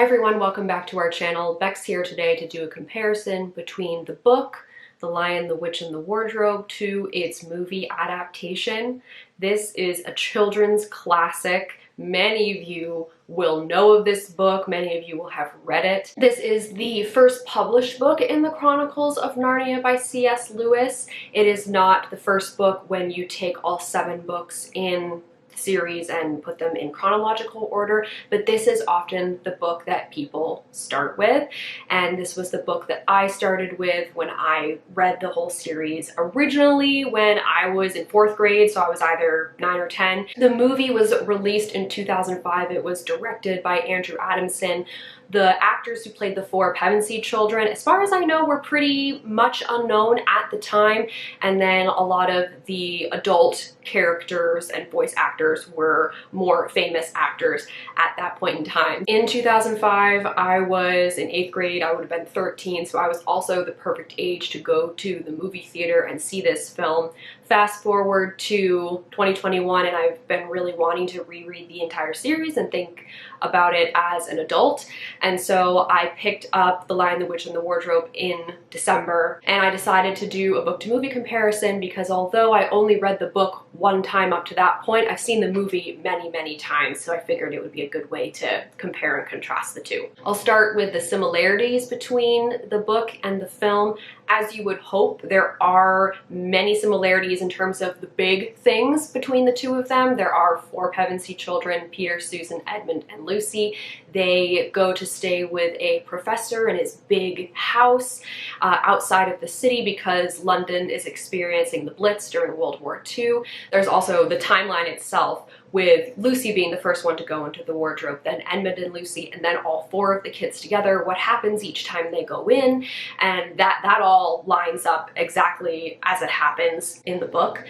Hi everyone, welcome back to our channel. Bex here today to do a comparison between the book, The Lion, the Witch, and the Wardrobe, to its movie adaptation. This is a children's classic. Many of you will know of this book, many of you will have read it. This is the first published book in the Chronicles of Narnia by C.S. Lewis. It is not the first book when you take all 7 books in series and put them in chronological order, but this is often the book that people start with, and this was the book that I started with when I read the whole series originally when I was in 4th grade, so I was either 9 or 10. The movie was released in 2005. It was directed by Andrew Adamson. The actors who played the 4 Pevensey children, as far as I know, were pretty much unknown at the time, and then a lot of the adult characters and voice actors were more famous actors at that point in time. In 2005, I was in 8th grade. I would have been 13, so I was also the perfect age to go to the movie theater and see this film. Fast forward to 2021, and I've been really wanting to reread the entire series and think about it as an adult, and so I picked up The Lion, the Witch, and the Wardrobe in December, and I decided to do a book-to-movie comparison because although I only read the book one time up to that point, I've seen the movie many times, so I figured it would be a good way to compare and contrast the two. I'll start with the similarities between the book and the film. As you would hope, there are many similarities in terms of the big things between the two of them. There are 4 Pevensey children, Peter, Susan, Edmund, and Lucy. They go to stay with a professor in his big house outside of the city because London is experiencing the Blitz during World War II. There's also the timeline itself, with Lucy being the first one to go into the wardrobe, then Edmund and Lucy, and then all 4 of the kids together, what happens each time they go in, and that all lines up exactly as it happens in the book.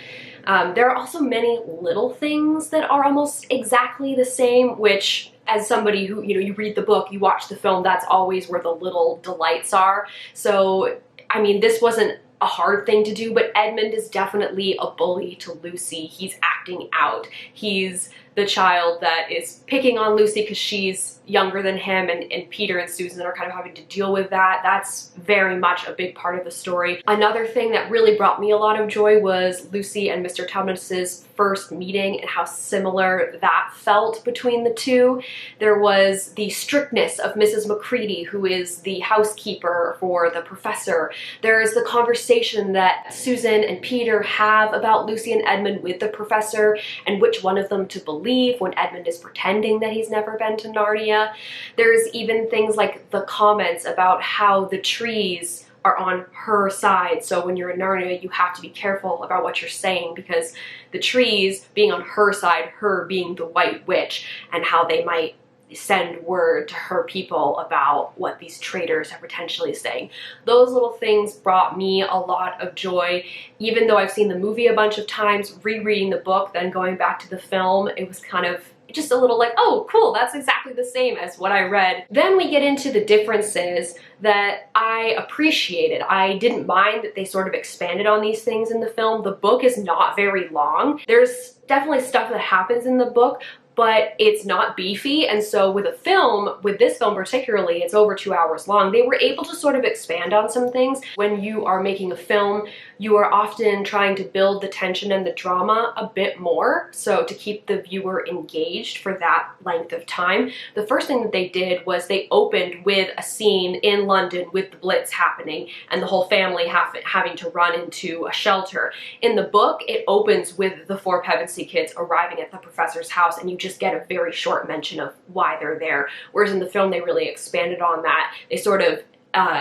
There are also many little things that are almost exactly the same, which, as somebody who, you read the book, you watch the film, that's always where the little delights are. So, I mean, this wasn't a hard thing to do, but Edmund is definitely a bully to Lucy. He's acting out. He's the child that is picking on Lucy because she's younger than him, and Peter and Susan are kind of having to deal with that. That's very much a big part of the story. Another thing that really brought me a lot of joy was Lucy and Mr. Tumnus's first meeting and how similar that felt between the two. There was the strictness of Mrs. Macready, who is the housekeeper for the professor. There is the conversation that Susan and Peter have about Lucy and Edmund with the professor and which one of them to believe when Edmund is pretending that he's never been to Narnia. There's even things like the comments about how the trees are on her side, so when you're in Narnia you have to be careful about what you're saying because the trees being on her side, her being the White Witch, and how they might send word to her people about what these traitors are potentially saying. Those little things brought me a lot of joy. Even though I've seen the movie a bunch of times, rereading the book, then going back to the film, it was kind of just a little like, oh, cool, that's exactly the same as what I read. Then we get into the differences that I appreciated. I didn't mind that they sort of expanded on these things in the film. The book is not very long. There's definitely stuff that happens in the book, but it's not beefy, and so with this film particularly, it's over 2 hours long. They were able to sort of expand on some things. When you are making a film, you are often trying to build the tension and the drama a bit more, so to keep the viewer engaged for that length of time. The first thing that they did was they opened with a scene in London with the Blitz happening and the whole family having to run into a shelter. In the book, it opens with the 4 Pevensey kids arriving at the professor's house, and you just get a very short mention of why they're there. Whereas in the film, they really expanded on that. They sort of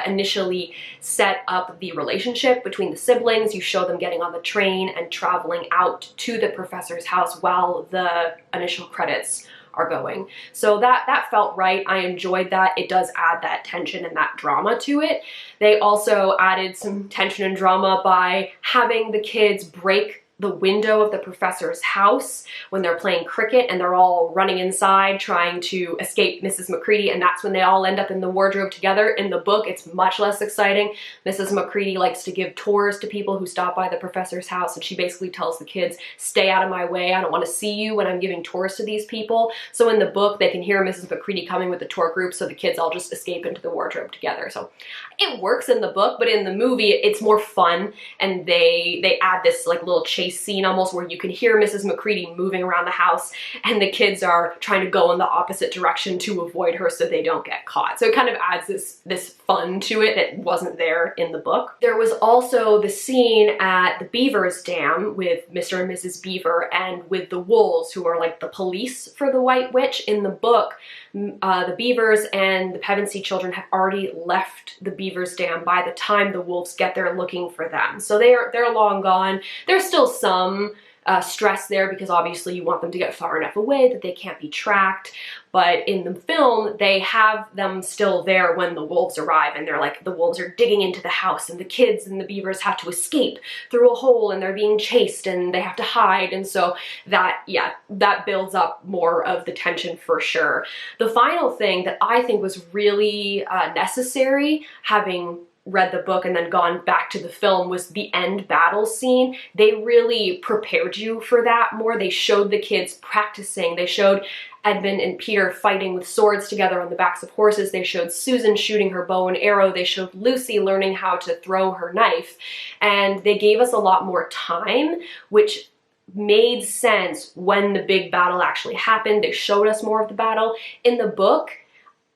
initially set up the relationship between the siblings. You show them getting on the train and traveling out to the professor's house while the initial credits are going. So that felt right. I enjoyed that. It does add that tension and that drama to it. They also added some tension and drama by having the kids break the window of the professor's house when they're playing cricket and they're all running inside trying to escape Mrs. McCready, and that's when they all end up in the wardrobe together. In the book, it's much less exciting. Mrs. McCready likes to give tours to people who stop by the professor's house, and she basically tells the kids, stay out of my way, I don't want to see you when I'm giving tours to these people. So in the book, they can hear Mrs. McCready coming with the tour group, so the kids all just escape into the wardrobe together. So it works in the book, but in the movie, it's more fun, and they add this like little chase scene almost where you can hear Mrs. McCready moving around the house and the kids are trying to go in the opposite direction to avoid her so they don't get caught. So it kind of adds this fun to it that wasn't there in the book. There was also the scene at the Beavers Dam with Mr. and Mrs. Beaver and with the wolves, who are like the police for the White Witch. In the book, the Beavers and the Pevensey children have already left the Beavers Dam by the time the wolves get there looking for them. So they're long gone. There's still some stress there because obviously you want them to get far enough away that they can't be tracked. But in the film, they have them still there when the wolves arrive, and they're like, the wolves are digging into the house and the kids and the beavers have to escape through a hole and they're being chased and they have to hide. And so that builds up more of the tension for sure. The final thing that I think was really necessary, having read the book and then gone back to the film, was the end battle scene. They really prepared you for that more. They showed the kids practicing. They showed Edmund and Peter fighting with swords together on the backs of horses. They showed Susan shooting her bow and arrow. They showed Lucy learning how to throw her knife. And they gave us a lot more time, which made sense when the big battle actually happened. They showed us more of the battle. In the book,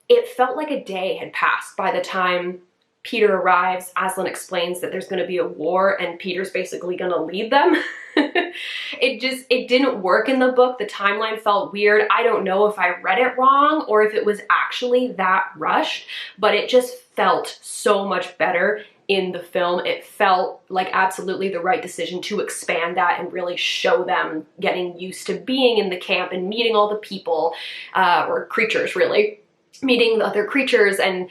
it felt like a day had passed by the time Peter arrives. Aslan explains that there's going to be a war and Peter's basically going to lead them. It didn't work in the book. The timeline felt weird. I don't know if I read it wrong or if it was actually that rushed, but it just felt so much better in the film. It felt like absolutely the right decision to expand that and really show them getting used to being in the camp and meeting all the people, or creatures really, meeting the other creatures and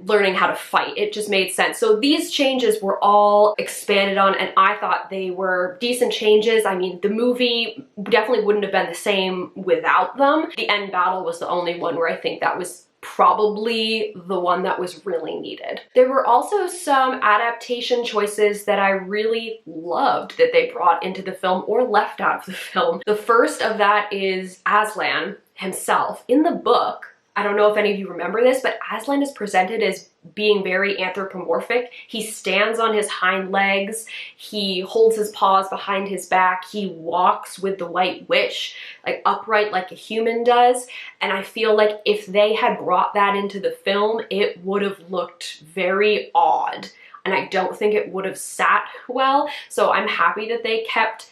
learning how to fight. It just made sense. So these changes were all expanded on, and I thought they were decent changes. I mean, the movie definitely wouldn't have been the same without them. The end battle was the only one where I think that was probably the one that was really needed. There were also some adaptation choices that I really loved that they brought into the film or left out of the film. The first of that is Aslan himself. In the book, I don't know if any of you remember this, but Aslan is presented as being very anthropomorphic. He stands on his hind legs, he holds his paws behind his back, he walks with the White Witch, like upright like a human does. And I feel like if they had brought that into the film, it would have looked very odd. And I don't think it would have sat well. So I'm happy that they kept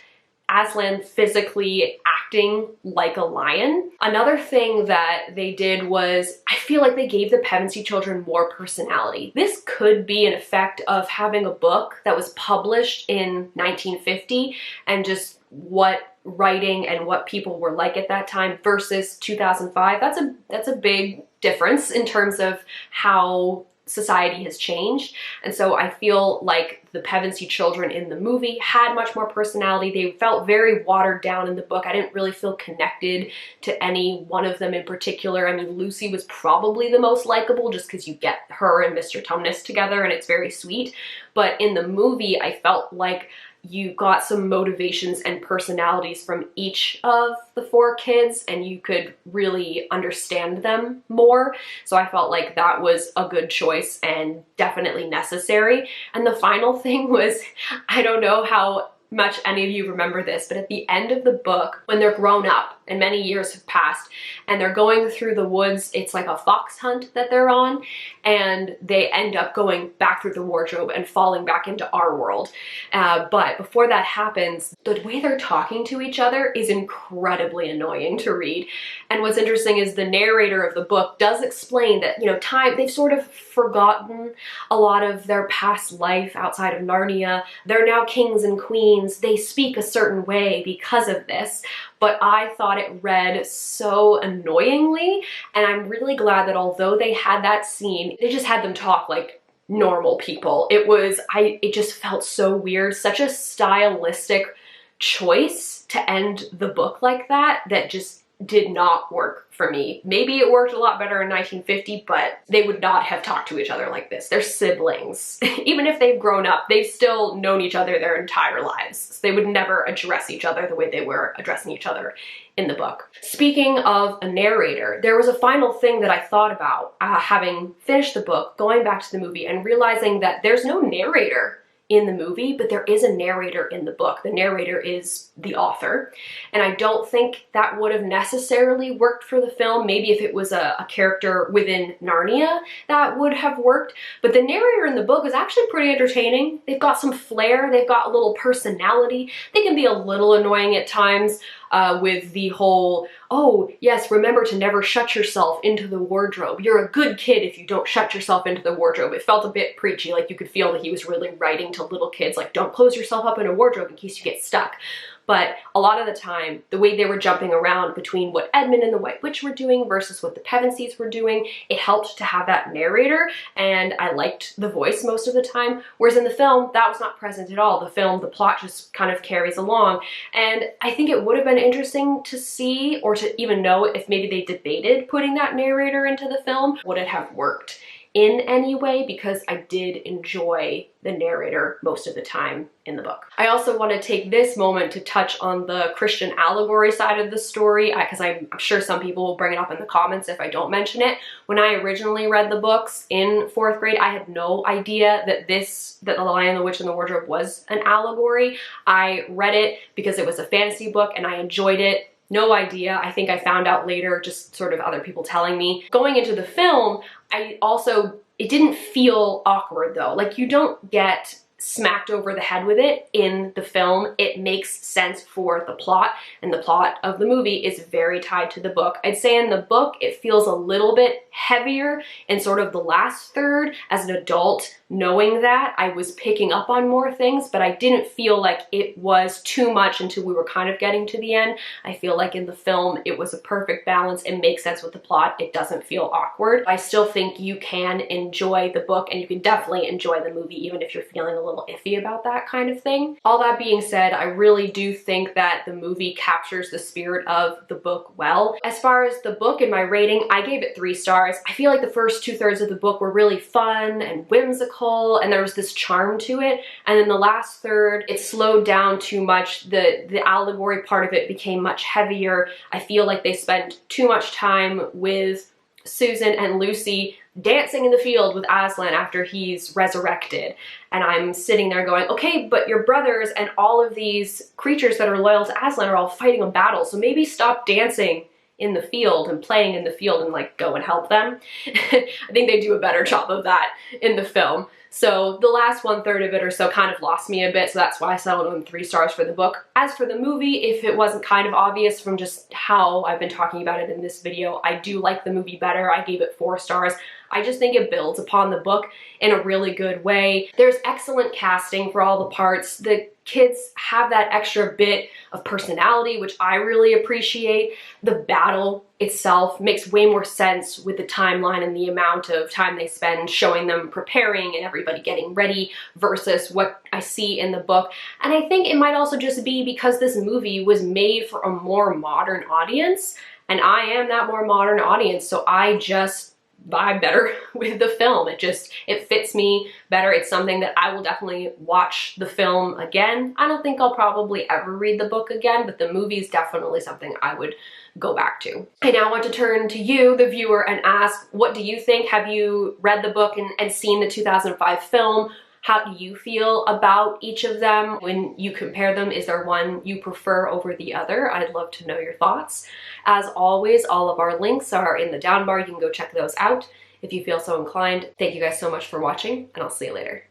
Aslan physically acting like a lion. Another thing that they did was, I feel like they gave the Pevensey children more personality. This could be an effect of having a book that was published in 1950 and just what writing and what people were like at that time versus 2005. That's a big difference in terms of how society has changed. And so I feel like the Pevensey children in the movie had much more personality. They felt very watered down in the book. I didn't really feel connected to any one of them in particular. I mean, Lucy was probably the most likable just because you get her and Mr. Tumnus together and it's very sweet. But in the movie, I felt like you got some motivations and personalities from each of the four kids and you could really understand them more. So I felt like that was a good choice and definitely necessary. And the final thing was, I don't know how much any of you remember this, but at the end of the book, when they're grown up and many years have passed and they're going through the woods, it's like a fox hunt that they're on, and they end up going back through the wardrobe and falling back into our world. But before that happens, the way they're talking to each other is incredibly annoying to read. And what's interesting is the narrator of the book does explain that, you know, they've sort of forgotten a lot of their past life outside of Narnia. They're now kings and queens. They speak a certain way because of this, but I thought it read so annoyingly, and I'm really glad that although they had that scene, they just had them talk like normal people. It just felt so weird, such a stylistic choice to end the book like that that just did not work for me. Maybe it worked a lot better in 1950, but they would not have talked to each other like this. They're siblings. Even if they've grown up, they've still known each other their entire lives. So they would never address each other the way they were addressing each other in the book. Speaking of a narrator, there was a final thing that I thought about having finished the book, going back to the movie, and realizing that there's no narrator in the movie, but there is a narrator in the book. The narrator is the author. And I don't think that would have necessarily worked for the film. Maybe if it was a character within Narnia, that would have worked. But the narrator in the book is actually pretty entertaining. They've got some flair, they've got a little personality. They can be a little annoying at times, with the whole, oh yes, remember to never shut yourself into the wardrobe. You're a good kid if you don't shut yourself into the wardrobe. It felt a bit preachy, like you could feel that he was really writing to little kids, like don't close yourself up in a wardrobe in case you get stuck. But a lot of the time, the way they were jumping around between what Edmund and the White Witch were doing versus what the Pevensies were doing, it helped to have that narrator, and I liked the voice most of the time. Whereas in the film, that was not present at all. The plot just kind of carries along. And I think it would have been interesting to see, or to even know if maybe they debated putting that narrator into the film. Would it have worked in any way? Because I did enjoy the narrator most of the time in the book. I also want to take this moment to touch on the Christian allegory side of the story, because I'm sure some people will bring it up in the comments if I don't mention it. When I originally read the books in 4th grade, I had no idea that The Lion, the Witch, and the Wardrobe was an allegory. I read it because it was a fantasy book and I enjoyed it. No idea. I think I found out later, just sort of other people telling me. Going into the film, it didn't feel awkward though. Like, you don't get smacked over the head with it in the film. It makes sense for the plot, and the plot of the movie is very tied to the book. I'd say in the book, it feels a little bit heavier in sort of the last third. As an adult, knowing that, I was picking up on more things, but I didn't feel like it was too much until we were kind of getting to the end. I feel like in the film, it was a perfect balance. It makes sense with the plot. It doesn't feel awkward. I still think you can enjoy the book, and you can definitely enjoy the movie even if you're feeling a little iffy about that kind of thing. All that being said, I really do think that the movie captures the spirit of the book well. As far as the book and my rating, I gave it 3 stars. I feel like the first 2/3 of the book were really fun and whimsical, and there was this charm to it. And then the last third, it slowed down too much. The allegory part of it became much heavier. I feel like they spent too much time with Susan and Lucy dancing in the field with Aslan after he's resurrected. And I'm sitting there going, okay, but your brothers and all of these creatures that are loyal to Aslan are all fighting a battle, so maybe stop dancing in the field and playing in the field and like go and help them. I think they do a better job of that in the film. So the last 1/3 of it or so kind of lost me a bit, so that's why I settled on 3 stars for the book. As for the movie, if it wasn't kind of obvious from just how I've been talking about it in this video, I do like the movie better. I gave it 4 stars. I just think it builds upon the book in a really good way. There's excellent casting for all the parts. The kids have that extra bit of personality, which I really appreciate. The battle itself makes way more sense with the timeline and the amount of time they spend showing them preparing and everybody getting ready versus what I see in the book. And I think it might also just be because this movie was made for a more modern audience, and I am that more modern audience, so I just vibe better with the film. It fits me better. It's something that I will definitely watch the film again. I don't think I'll probably ever read the book again, but the movie is definitely something I would go back to. I now want to turn to you, the viewer, and ask, what do you think? Have you read the book and seen the 2005 film? How do you feel about each of them when you compare them? Is there one you prefer over the other? I'd love to know your thoughts. As always, all of our links are in the down bar. You can go check those out if you feel so inclined. Thank you guys so much for watching, and I'll see you later.